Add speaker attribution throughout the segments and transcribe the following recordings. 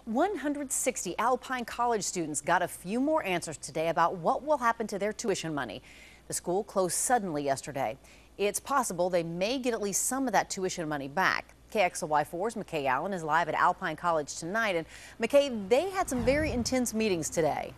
Speaker 1: 160 Alpine College students got a few more answers today about what will happen to their tuition money. The school closed suddenly yesterday. It's possible they may get at least some of that tuition money back. KXLY4's McKay Allen is live at Alpine College tonight. And McKay, they had some very intense meetings today.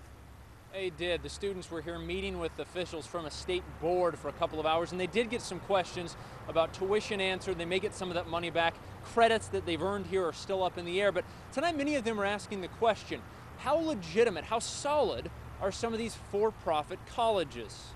Speaker 2: They did. The students were here meeting with officials from a state board for a couple of hours, and they did get some questions about tuition answered. They may get some of that money back. Credits that they've earned here are still up in the air, but tonight many of them are asking the question, how legitimate, how solid are some of these for-profit colleges?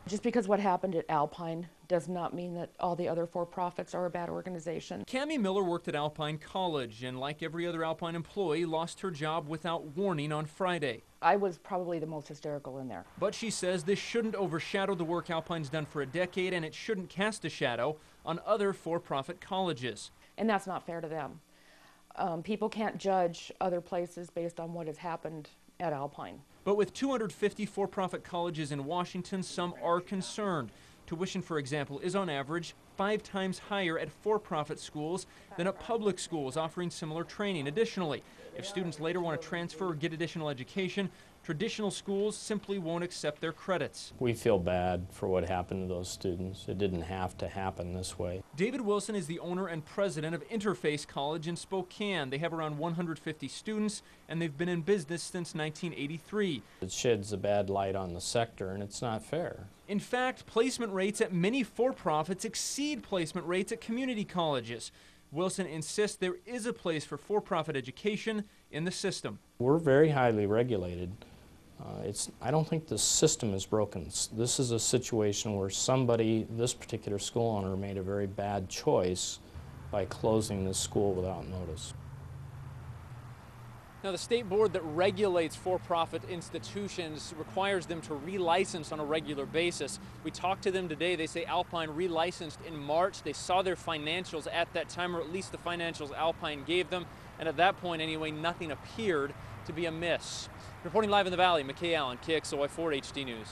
Speaker 3: Just because what happened at Alpine does not mean that all the other for-profits are a bad organization.
Speaker 2: Cammie Miller worked at Alpine College and, like every other Alpine employee, lost her job without warning on Friday.
Speaker 3: I was probably the most hysterical in there.
Speaker 2: But she says this shouldn't overshadow the work Alpine's done for a decade, and it shouldn't cast a shadow on other for-profit colleges.
Speaker 3: And that's not fair to them. People can't judge other places based on what has happened at Alpine.
Speaker 2: But with 250 for-profit colleges in Washington, some are concerned. Tuition, for example, is on average 5 times higher at for-profit schools than at public schools offering similar training. Additionally, if students later want to transfer or get additional education, traditional schools simply won't accept their credits.
Speaker 4: We feel bad for what happened to those students. It didn't have to happen this way.
Speaker 2: David Wilson is the owner and president of Interface College in Spokane. They have around 150 students, and they've been in business since 1983.
Speaker 4: It sheds a bad light on the sector, and it's not fair.
Speaker 2: In fact, placement rates at many for-profits exceed placement rates at community colleges. Wilson insists there is a place for for-profit education in the system.
Speaker 4: We're very highly regulated. I don't think the system is broken. This is a situation where somebody, this particular school owner, made a very bad choice by closing this school without notice.
Speaker 2: Now, the state board that regulates for-profit institutions requires them to relicense on a regular basis. We talked to them today. They say Alpine relicensed in March. They saw their financials at that time, or at least the financials Alpine gave them. And at that point, anyway, nothing appeared to be amiss. Reporting live in the Valley, McKay Allen, KXLY4 HD News.